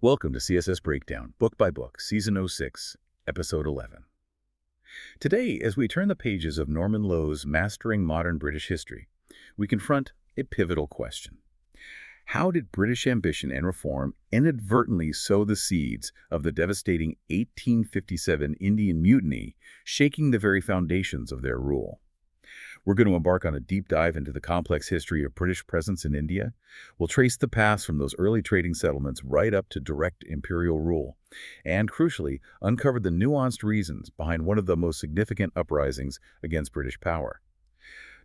Welcome to CSS Breakdown, Book by Book, Season 06, Episode 11. Today, as we turn the pages of Norman Lowe's Mastering Modern British History, we confront a pivotal question. How did British ambition and reform inadvertently sow the seeds of the devastating 1857 Indian Mutiny, shaking the very foundations of their rule? We're going to embark on a deep dive into the complex history of British presence in India. We'll trace the paths from those early trading settlements right up to direct imperial rule, and crucially, uncover the nuanced reasons behind one of the most significant uprisings against British power.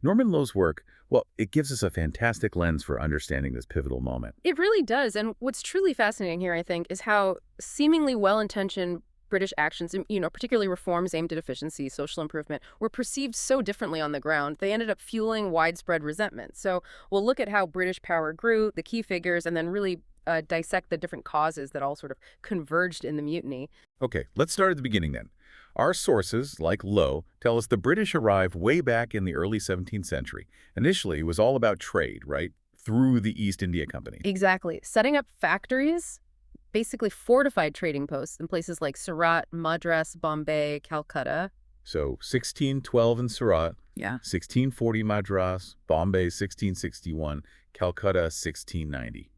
Norman Lowe's work, well, it gives us a fantastic lens for understanding this pivotal moment. It really does. And what's truly fascinating here, I think, is how seemingly well-intentioned British actions, particularly reforms aimed at efficiency, social improvement, were perceived so differently on the ground. They ended up fueling widespread resentment. So we'll look at how British power grew, the key figures, and then really dissect the different causes that all sort of converged in the mutiny. Okay, let's start at the beginning then. Our sources, like Lowe, tell us the British arrived way back in the early 17th century. Initially, it was all about trade, right? Through the East India Company. Exactly. Setting up factories, basically fortified trading posts in places like Surat, Madras, Bombay, Calcutta. So 1612 in Surat, Yeah. 1640 Madras, Bombay 1661, Calcutta 1690.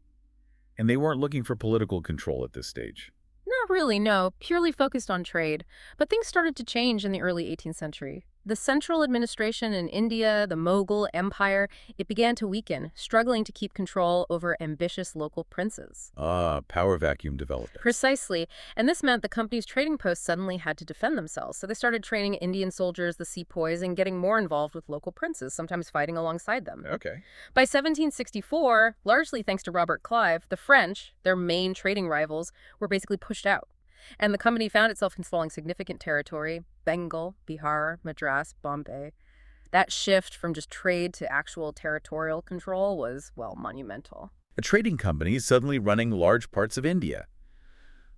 And they weren't looking for political control at this stage. Not really, no. Purely focused on trade. But things started to change in the early 18th century. The central administration in India, the Mughal Empire, it began to weaken, struggling to keep control over ambitious local princes. Power vacuum developed. Precisely. And this meant the company's trading posts suddenly had to defend themselves. So they started training Indian soldiers, the sepoys, and getting more involved with local princes, sometimes fighting alongside them. Okay. By 1764, largely thanks to Robert Clive, the French, their main trading rivals, were basically pushed out. And the company found itself controlling significant territory: Bengal, Bihar, Madras, Bombay. That shift from just trade to actual territorial control was, well, monumental. A trading company suddenly running large parts of India.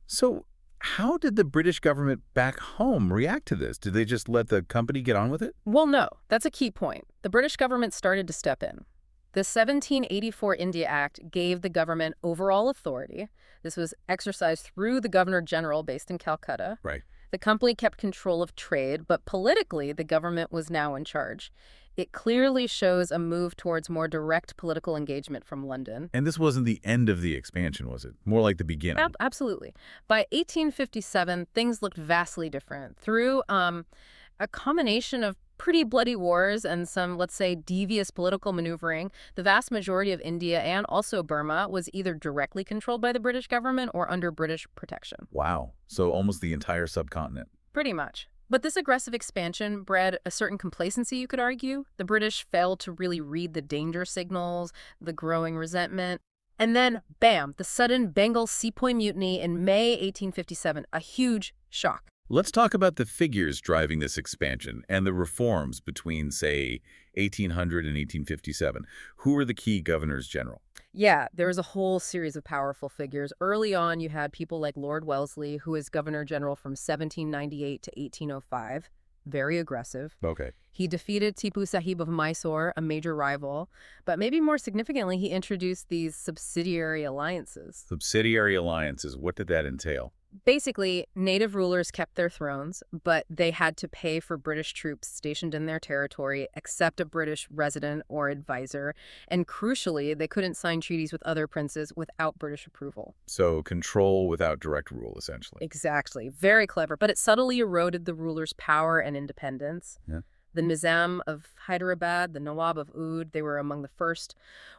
So how did the British government back home react to this? Did they just let the company get on with it? Well, no, that's a key point. The British government started to step in. The 1784 India Act gave the government overall authority. This was exercised through the Governor-General based in Calcutta. Right. The company kept control of trade, but politically, the government was now in charge. It clearly shows a move towards more direct political engagement from London. And this wasn't the end of the expansion, was it? More like the beginning. Absolutely. By 1857, things looked vastly different. Through a combination of pretty bloody wars and some, let's say, devious political maneuvering, the vast majority of India and also Burma was either directly controlled by the British government or under British protection. Wow. So almost the entire subcontinent. Pretty much. But this aggressive expansion bred a certain complacency, you could argue. The British failed to really read the danger signals, the growing resentment. And then, bam, the sudden Bengal Sepoy Mutiny in May 1857, a huge shock. Let's talk about the figures driving this expansion and the reforms between, say, 1800 and 1857. Who were the key governors general? Yeah, there was a whole series of powerful figures. Early on, you had people like Lord Wellesley, who was governor general from 1798 to 1805. Very aggressive. Okay. He defeated Tipu Sahib of Mysore, a major rival. But maybe more significantly, he introduced these subsidiary alliances. Subsidiary alliances, what did that entail? Basically, native rulers kept their thrones, but they had to pay for British troops stationed in their territory, accept a British resident or advisor, and crucially, they couldn't sign treaties with other princes without British approval. So control without direct rule, essentially. Exactly. Very clever, but it subtly eroded the ruler's power and independence. Yeah. The Nizam of Hyderabad, the Nawab of Oudh, they were among the first.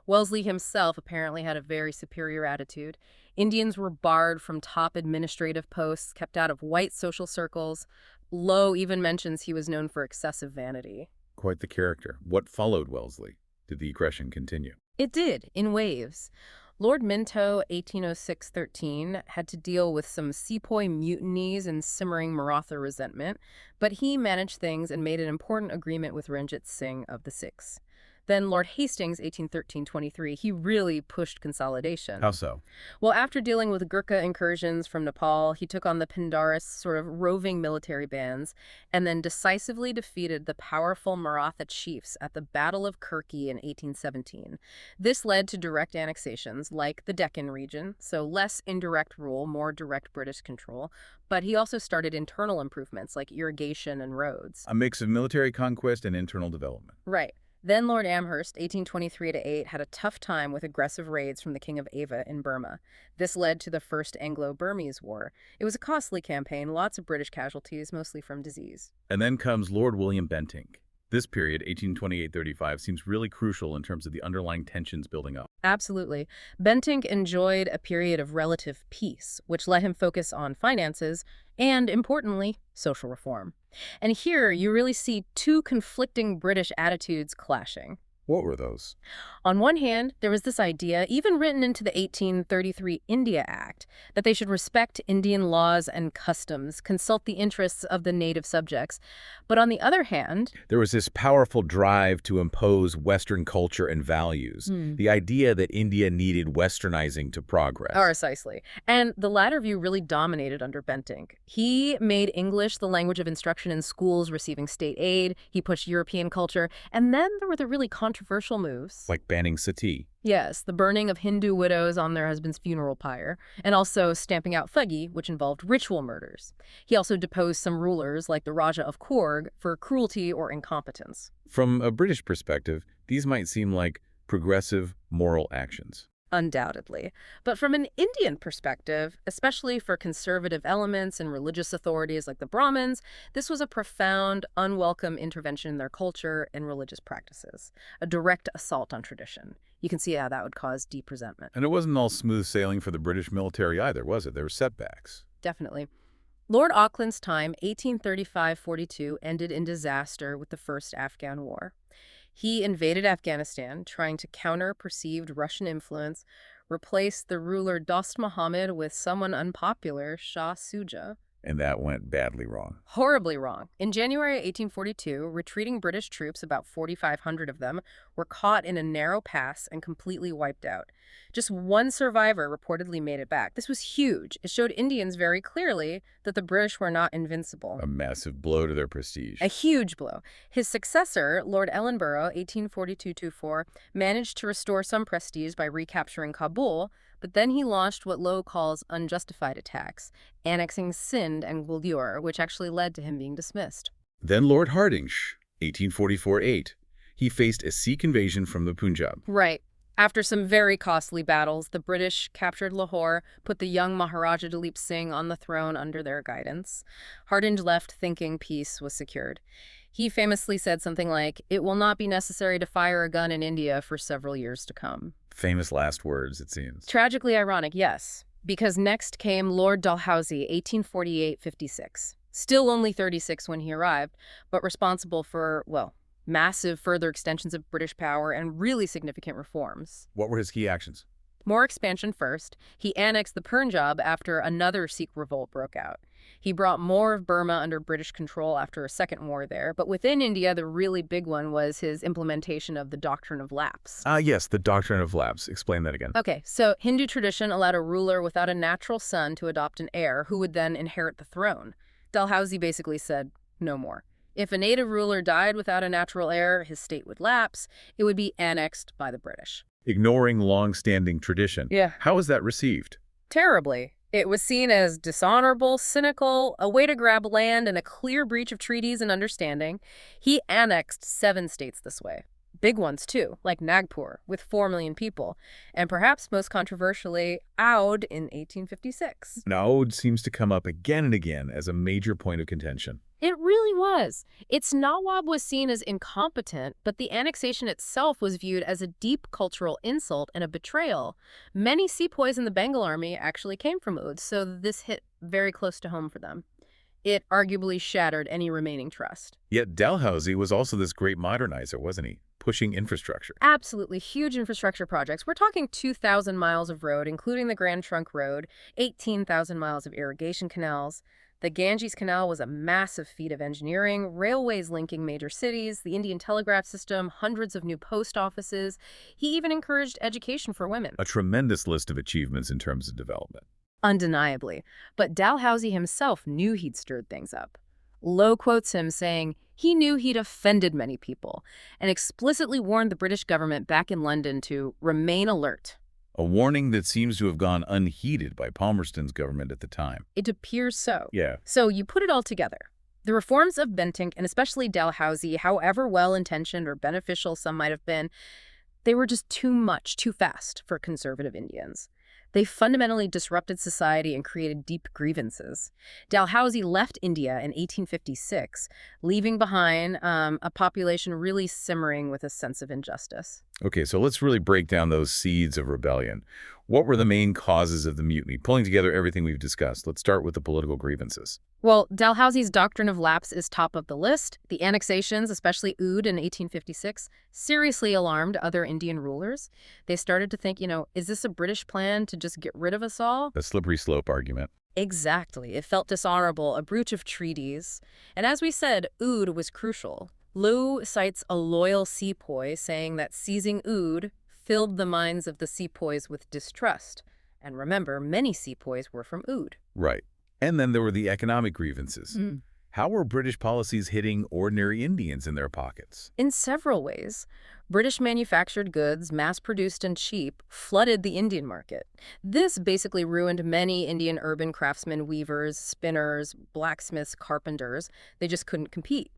Wellesley himself apparently had a very superior attitude. Indians were barred from top administrative posts, kept out of white social circles. Lowe even mentions he was known for excessive vanity. Quite the character. What followed Wellesley? Did the aggression continue? It did, in waves. Lord Minto, 1806-13, had to deal with some sepoy mutinies and simmering Maratha resentment, but he managed things and made an important agreement with Ranjit Singh of the Sikhs. Then Lord Hastings, 1813-23, he really pushed consolidation. How so? Well, after dealing with Gurkha incursions from Nepal, he took on the Pindaris, sort of roving military bands, and then decisively defeated the powerful Maratha chiefs at the Battle of Kirki in 1817. This led to direct annexations, like the Deccan region, so less indirect rule, more direct British control, but he also started internal improvements like irrigation and roads. A mix of military conquest and internal development. Right. Then Lord Amherst, 1823-8, had a tough time with aggressive raids from the King of Ava in Burma. This led to the First Anglo-Burmese War. It was a costly campaign, lots of British casualties, mostly from disease. And then comes Lord William Bentinck. This period, 1828-35, seems really crucial in terms of the underlying tensions building up. Absolutely. Bentinck enjoyed a period of relative peace, which let him focus on finances and, importantly, social reform. And here you really see two conflicting British attitudes clashing. What were those? On one hand, there was this idea, even written into the 1833 India Act, that they should respect Indian laws and customs, consult the interests of the native subjects. But on the other hand, There was this powerful drive to impose Western culture and values. The idea that India needed Westernizing to progress. precisely. And the latter view really dominated under Bentinck. He made English the language of instruction in schools receiving state aid. He pushed European culture. And then there were the really controversial moves. Like banning suttee. Yes, the burning of Hindu widows on their husband's funeral pyre, and also stamping out thuggee, which involved ritual murders. He also deposed some rulers, like the Raja of Coorg, for cruelty or incompetence. From a British perspective, these might seem like progressive moral actions. Undoubtedly. But from an Indian perspective, especially for conservative elements and religious authorities like the Brahmins, this was a profound, unwelcome intervention in their culture and religious practices, a direct assault on tradition. You can see how that would cause deep resentment. And it wasn't all smooth sailing for the British military either, was it? There were setbacks. Definitely. Lord Auckland's time, 1835-42, ended in disaster with the First Afghan War. He invaded Afghanistan, trying to counter perceived Russian influence, replaced the ruler Dost Muhammad with someone unpopular, Shah Shuja. And that went badly wrong. Horribly wrong. In January 1842, retreating British troops, about 4,500 of them, were caught in a narrow pass and completely wiped out. Just one survivor reportedly made it back. This was huge. It showed Indians very clearly that the British were not invincible. A massive blow to their prestige. A huge blow. His successor, Lord Ellenborough, 1842-4, managed to restore some prestige by recapturing Kabul, but then he launched what Lowe calls unjustified attacks, annexing Sindh and Gwalior, which actually led to him being dismissed. Then Lord Hardinge, 1844-8. He faced a Sikh invasion from the Punjab. Right. After some very costly battles, the British captured Lahore, put the young Maharaja Dalip Singh on the throne under their guidance. Hardinge left thinking peace was secured. He famously said something like, "It will not be necessary to fire a gun in India for several years to come." Famous last words, it seems. Tragically ironic, yes, because next came Lord Dalhousie, 1848-56. Still only 36 when he arrived, but responsible for, well, massive further extensions of British power and really significant reforms. What were his key actions? More expansion first. He annexed the Punjab after another Sikh revolt broke out. He brought more of Burma under British control after a second war there. But within India, the really big one was his implementation of the doctrine of lapse. Yes, the doctrine of lapse. Explain that again. Okay, so Hindu tradition allowed a ruler without a natural son to adopt an heir who would then inherit the throne. Dalhousie basically said, no more. If a native ruler died without a natural heir, his state would lapse. It would be annexed by the British. Ignoring long-standing tradition. Yeah. How was that received? Terribly. It was seen as dishonorable, cynical, a way to grab land, and a clear breach of treaties and understanding. He annexed 7 states this way. Big ones, too, like Nagpur, with 4 million people. And perhaps most controversially, Oudh in 1856. Now, Oudh seems to come up again and again as a major point of contention. It really was. Its Nawab was seen as incompetent, but the annexation itself was viewed as a deep cultural insult and a betrayal. Many sepoys in the Bengal army actually came from Oudh, so this hit very close to home for them. It arguably shattered any remaining trust. Yet Dalhousie was also this great modernizer, wasn't he? Pushing infrastructure. Absolutely huge infrastructure projects. We're talking 2,000 miles of road, including the Grand Trunk Road, 18,000 miles of irrigation canals. The Ganges Canal was a massive feat of engineering, railways linking major cities, the Indian telegraph system, hundreds of new post offices. He even encouraged education for women. A tremendous list of achievements in terms of development. Undeniably. But Dalhousie himself knew he'd stirred things up. Lowe quotes him saying he knew he'd offended many people and explicitly warned the British government back in London to remain alert. A warning that seems to have gone unheeded by Palmerston's government at the time. It appears so. Yeah. So you put it all together. The reforms of Bentinck, and especially Dalhousie, however well-intentioned or beneficial some might have been, they were just too much, too fast for conservative Indians. They fundamentally disrupted society and created deep grievances. Dalhousie left India in 1856, leaving behind a population really simmering with a sense of injustice. Okay, so let's really break down those seeds of rebellion. What were the main causes of the mutiny? Pulling together everything we've discussed, let's start with the political grievances. Well, Dalhousie's doctrine of lapse is top of the list. The annexations, especially Oudh in 1856, seriously alarmed other Indian rulers. They started to think, is this a British plan to just get rid of us all? A slippery slope argument. Exactly. It felt dishonorable, a breach of treaties. And as we said, Oudh was crucial. Lowe cites a loyal sepoy saying that seizing Oudh filled the minds of the sepoys with distrust. And remember, many sepoys were from Oudh. Right. And then there were the economic grievances. How were British policies hitting ordinary Indians in their pockets? In several ways. British manufactured goods, mass-produced and cheap, flooded the Indian market. This basically ruined many Indian urban craftsmen, weavers, spinners, blacksmiths, carpenters. They just couldn't compete.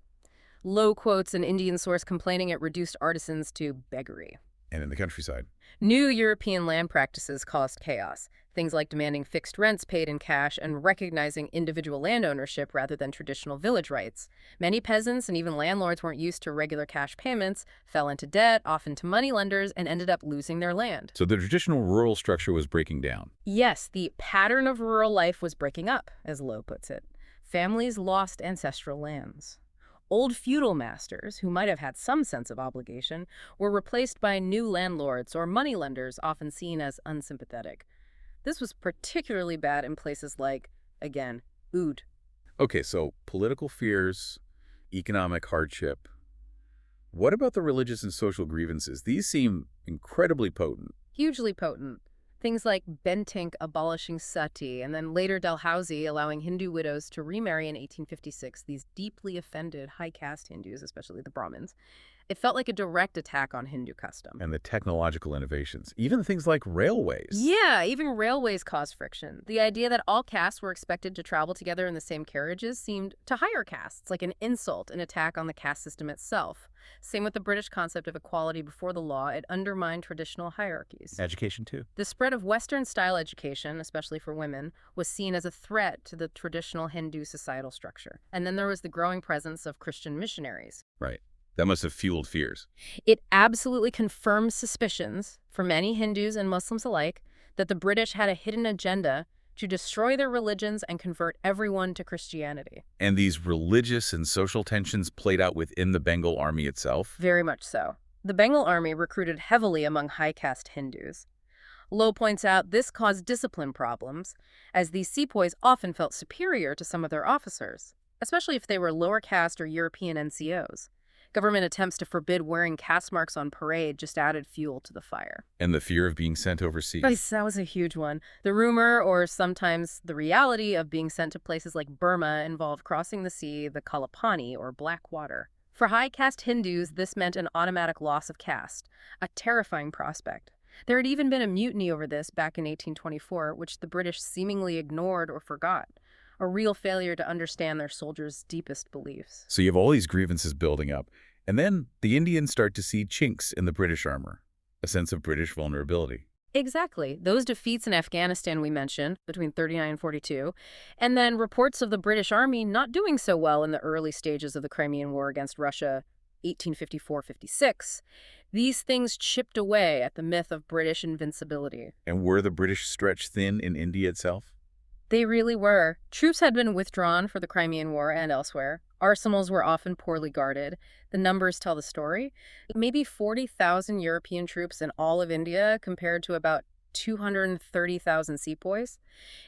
Lowe quotes an Indian source complaining it reduced artisans to beggary. And in the countryside? New European land practices caused chaos. Things like demanding fixed rents paid in cash and recognizing individual land ownership rather than traditional village rights. Many peasants and even landlords weren't used to regular cash payments, fell into debt, often to moneylenders, and ended up losing their land. So the traditional rural structure was breaking down. Yes, the pattern of rural life was breaking up, as Lowe puts it. Families lost ancestral lands. Old feudal masters, who might have had some sense of obligation, were replaced by new landlords or moneylenders, often seen as unsympathetic. This was particularly bad in places like, again, Oudh. Okay, so political fears, economic hardship. What about the religious and social grievances? These seem incredibly potent. Hugely potent. Things like Bentinck abolishing suttee, and then later Dalhousie allowing Hindu widows to remarry in 1856, these deeply offended high-caste Hindus, especially the Brahmins. It felt like a direct attack on Hindu custom. And the technological innovations, even things like railways. Yeah, even railways caused friction. The idea that all castes were expected to travel together in the same carriages seemed to higher castes like an insult, an attack on the caste system itself. Same with the British concept of equality before the law. It undermined traditional hierarchies. Education, too. The spread of Western-style education, especially for women, was seen as a threat to the traditional Hindu societal structure. And then there was the growing presence of Christian missionaries. Right. That must have fueled fears. It absolutely confirmed suspicions, for many Hindus and Muslims alike, that the British had a hidden agenda to destroy their religions and convert everyone to Christianity. And these religious and social tensions played out within the Bengal army itself? Very much so. The Bengal army recruited heavily among high-caste Hindus. Lowe points out this caused discipline problems, as these sepoys often felt superior to some of their officers, especially if they were lower caste or European NCOs. Government attempts to forbid wearing caste marks on parade just added fuel to the fire. And the fear of being sent overseas. Yes, that was a huge one. The rumor, or sometimes the reality, of being sent to places like Burma involved crossing the sea, the Kalapani, or Black Water. For high-caste Hindus, this meant an automatic loss of caste, a terrifying prospect. There had even been a mutiny over this back in 1824, which the British seemingly ignored or forgot. A real failure to understand their soldiers' deepest beliefs. So you have all these grievances building up, and then the Indians start to see chinks in the British armor, a sense of British vulnerability. Exactly. Those defeats in Afghanistan we mentioned, between 39 and 42, and then reports of the British Army not doing so well in the early stages of the Crimean War against Russia, 1854-56. These things chipped away at the myth of British invincibility. And were the British stretched thin in India itself? They really were. Troops had been withdrawn for the Crimean War and elsewhere. Arsenals were often poorly guarded. The numbers tell the story. Maybe 40,000 European troops in all of India compared to about 230,000 sepoys.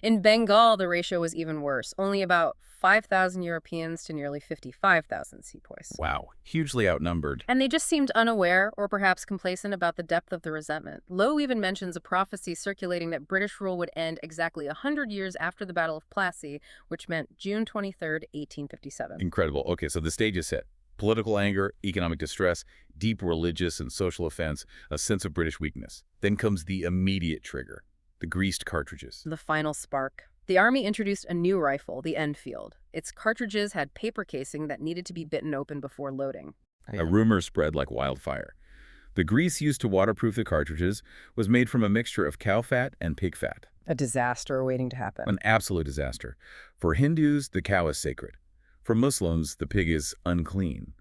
In Bengal, the ratio was even worse, only about 5,000 Europeans to nearly 55,000 sepoys. Wow, hugely outnumbered. And they just seemed unaware or perhaps complacent about the depth of the resentment. Lowe even mentions a prophecy circulating that British rule would end exactly 100 years after the Battle of Plassey, which meant June 23rd, 1857. Incredible. Okay, so the stage is set. Political anger, economic distress, deep religious and social offense, a sense of British weakness. Then comes the immediate trigger, the greased cartridges. The final spark. The army introduced a new rifle, the Enfield. Its cartridges had paper casing that needed to be bitten open before loading. A rumor spread like wildfire. The grease used to waterproof the cartridges was made from a mixture of cow fat and pig fat. A disaster waiting to happen. An absolute disaster. For Hindus, the cow is sacred. For Muslims, the pig is unclean.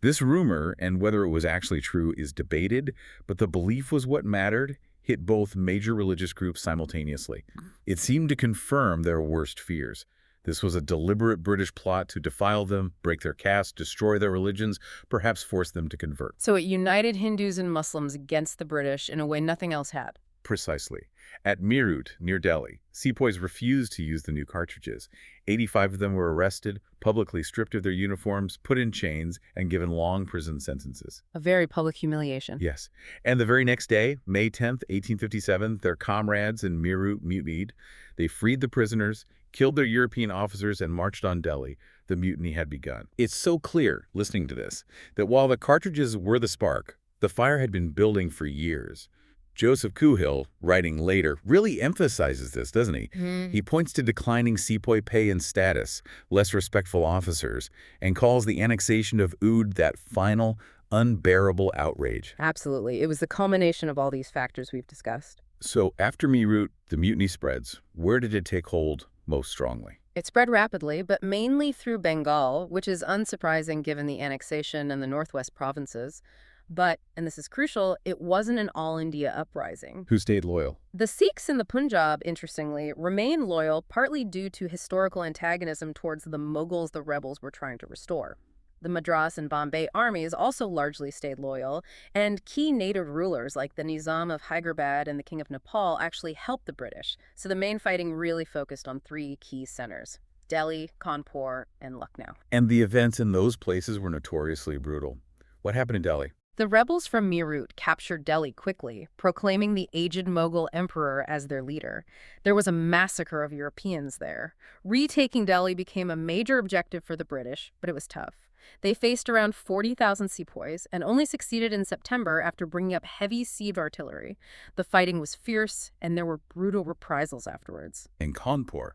This rumor, and whether it was actually true, is debated, but the belief was what mattered, hit both major religious groups simultaneously. It seemed to confirm their worst fears. This was a deliberate British plot to defile them, break their caste, destroy their religions, perhaps force them to convert. So it united Hindus and Muslims against the British in a way nothing else had. Precisely. At Meerut, near Delhi, sepoys refused to use the new cartridges. 85 of them were arrested, publicly stripped of their uniforms, put in chains, and given long prison sentences. A very public humiliation. Yes. And the very next day, May 10th, 1857, their comrades in Meerut mutinied. They freed the prisoners, killed their European officers, and marched on Delhi. The mutiny had begun. It's so clear, listening to this, that while the cartridges were the spark, the fire had been building for years. Joseph Coohill, writing later, really emphasizes this, doesn't he? He points to declining sepoy pay and status, less respectful officers, and calls the annexation of Oudh that final, unbearable outrage. Absolutely. It was the culmination of all these factors we've discussed. So after Meerut, the mutiny spreads. Where did it take hold most strongly? It spread rapidly, but mainly through Bengal, which is unsurprising given the annexation and the northwest provinces. But, and this is crucial, it wasn't an all-India uprising. Who stayed loyal? The Sikhs in the Punjab, interestingly, remained loyal partly due to historical antagonism towards the Mughals the rebels were trying to restore. The Madras and Bombay armies also largely stayed loyal, and key native rulers like the Nizam of Hyderabad and the King of Nepal actually helped the British. So the main fighting really focused on three key centers: Delhi, Cawnpore, and Lucknow. And the events in those places were notoriously brutal. What happened in Delhi? The rebels from Meerut captured Delhi quickly, proclaiming the aged Mughal emperor as their leader. There was a massacre of Europeans there. Retaking Delhi became a major objective for the British, but it was tough. They faced around 40,000 sepoys and only succeeded in September after bringing up heavy siege artillery. The fighting was fierce, and there were brutal reprisals afterwards. In Cawnpore,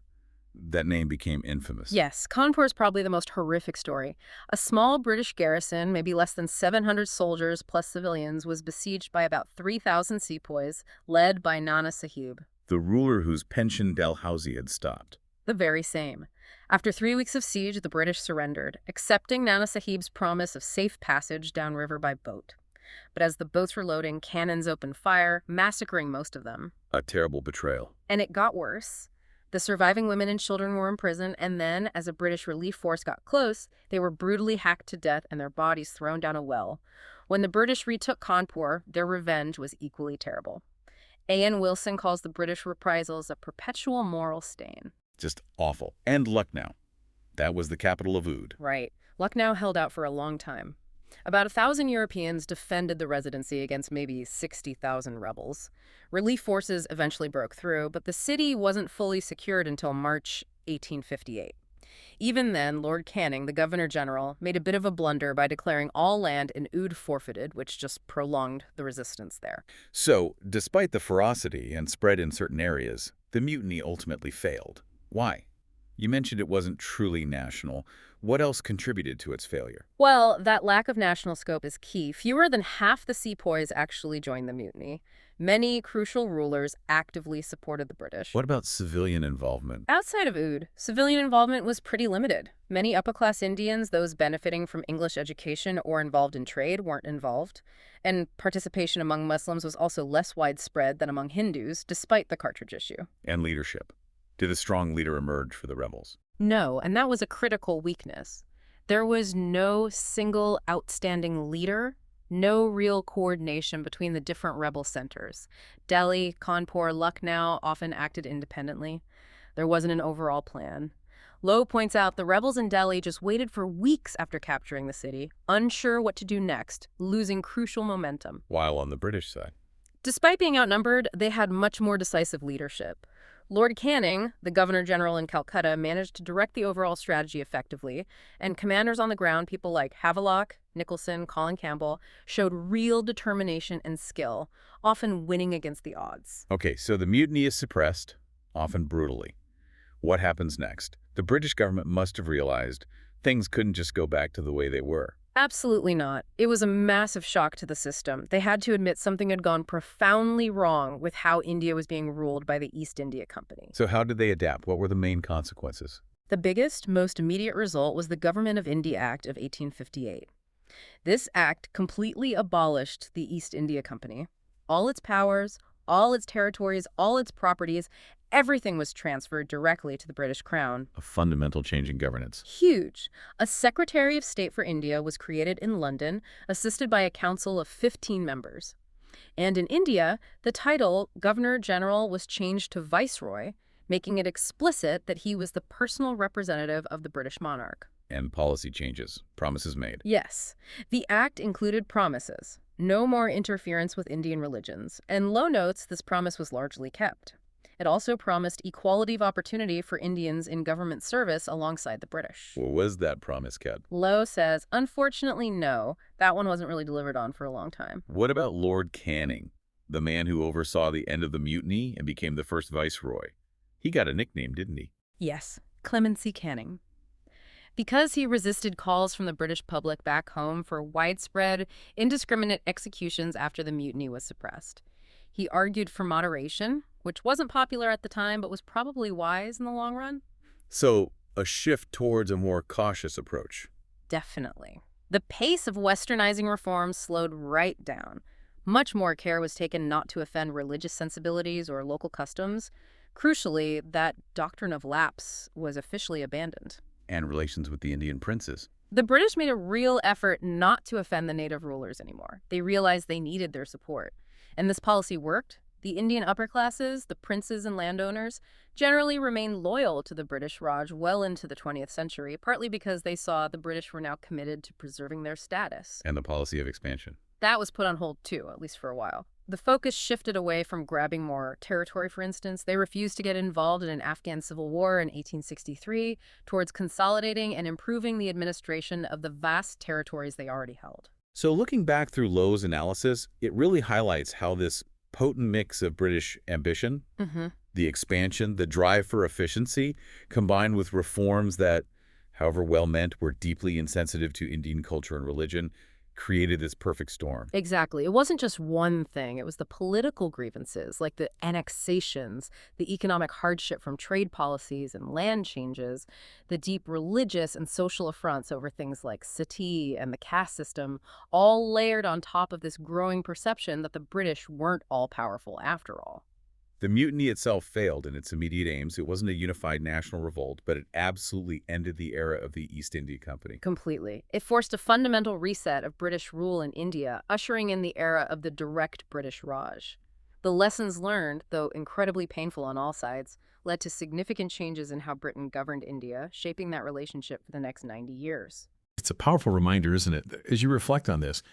that name became infamous. Yes, Cawnpore is probably the most horrific story. A small British garrison, maybe less than 700 soldiers plus civilians, was besieged by about 3,000 sepoys, led by Nana Sahib. The ruler whose pension Dalhousie had stopped. The very same. After 3 weeks of siege, the British surrendered, accepting Nana Sahib's promise of safe passage downriver by boat. But as the boats were loading, cannons opened fire, massacring most of them. A terrible betrayal. And it got worse. The surviving women and children were imprisoned, and then, as a British relief force got close, they were brutally hacked to death and their bodies thrown down a well. When the British retook Cawnpore, their revenge was equally terrible. A.N. Wilson calls the British reprisals a perpetual moral stain. Just awful. And Lucknow. That was the capital of Oudh. Right. Lucknow held out for a long time. About 1,000 Europeans defended the residency against maybe 60,000 rebels. Relief forces eventually broke through, but the city wasn't fully secured until March 1858. Even then, Lord Canning, the Governor-General, made a bit of a blunder by declaring all land in Oudh forfeited, which just prolonged the resistance there. So, despite the ferocity and spread in certain areas, the mutiny ultimately failed. Why? You mentioned it wasn't truly national. What else contributed to its failure? Well, that lack of national scope is key. Fewer than half the sepoys actually joined the mutiny. Many crucial rulers actively supported the British. What about civilian involvement? Outside of Oudh, civilian involvement was pretty limited. Many upper-class Indians, those benefiting from English education or involved in trade, weren't involved. And participation among Muslims was also less widespread than among Hindus, despite the cartridge issue. And leadership. Did a strong leader emerge for the rebels? No, and that was a critical weakness. There was no single outstanding leader. No real coordination between the different rebel centers. Delhi, Cawnpore, Lucknow often acted independently. There wasn't an overall plan. Lowe points out the rebels in Delhi just waited for weeks after capturing the city, unsure what to do next, losing crucial momentum. While on the British side, Despite being outnumbered, they had much more decisive leadership. Lord Canning, the Governor-General in Calcutta, managed to direct the overall strategy effectively, and commanders on the ground, people like Havelock, Nicholson, Colin Campbell, showed real determination and skill, often winning against the odds. okay, so the mutiny is suppressed, often brutally. What happens next? The British government must have realized things couldn't just go back to the way they were. Absolutely not. It was a massive shock to the system. They had to admit something had gone profoundly wrong with how India was being ruled by the East India Company. So how did they adapt? What were the main consequences? The biggest, most immediate result was the Government of India Act of 1858. This act completely abolished the East India Company. All its powers, all its territories, all its properties, everything was transferred directly to the British Crown. A fundamental change in governance. Huge. A Secretary of State for India was created in London, assisted by a council of 15 members. And in India, the title Governor-General was changed to Viceroy, making it explicit that he was the personal representative of the British monarch. And policy changes, promises made. Yes, the act included promises. No more interference with Indian religions, and Lowe notes this promise was largely kept. It also promised equality of opportunity for Indians in government service alongside the British. Well, was that promise kept? Lowe says, unfortunately, no. That one wasn't really delivered on for a long time. What about Lord Canning, the man who oversaw the end of the mutiny and became the first viceroy? He got a nickname, didn't he? Yes, Clemency Canning. Because he resisted calls from the British public back home for widespread, indiscriminate executions after the mutiny was suppressed. He argued for moderation, which wasn't popular at the time but was probably wise in the long run. So, a shift towards a more cautious approach. Definitely. The pace of westernizing reforms slowed right down. Much more care was taken not to offend religious sensibilities or local customs. Crucially, that doctrine of lapse was officially abandoned. And relations with the Indian princes. The British made a real effort not to offend the native rulers anymore. They realized they needed their support. And this policy worked. The Indian upper classes, the princes and landowners, generally remained loyal to the British Raj well into the 20th century, partly because they saw the British were now committed to preserving their status. And the policy of expansion. That was put on hold too, at least for a while. The focus shifted away from grabbing more territory, for instance. They refused to get involved in an Afghan civil war in 1863, towards consolidating and improving the administration of the vast territories they already held. So looking back through Lowe's analysis, it really highlights how this potent mix of British ambition, the expansion, the drive for efficiency, combined with reforms that, however well-meant, were deeply insensitive to Indian culture and religion, created this perfect storm. Exactly. It wasn't just one thing. It was the political grievances, like the annexations, the economic hardship from trade policies and land changes, the deep religious and social affronts over things like suttee and the caste system, all layered on top of this growing perception that the British weren't all-powerful after all. The mutiny itself failed in its immediate aims. It wasn't a unified national revolt, but it absolutely ended the era of the East India Company. Completely. It forced a fundamental reset of British rule in India, ushering in the era of the direct British Raj. The lessons learned, though incredibly painful on all sides, led to significant changes in how Britain governed India, shaping that relationship for the next 90 years. It's a powerful reminder, isn't it? As you reflect on this,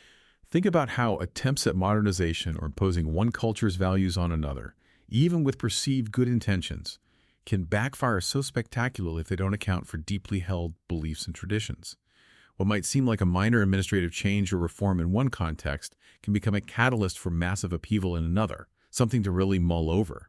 think about how attempts at modernization or imposing one culture's values on another, even with perceived good intentions, can backfire so spectacularly if they don't account for deeply held beliefs and traditions. What might seem like a minor administrative change or reform in one context can become a catalyst for massive upheaval in another, something to really mull over.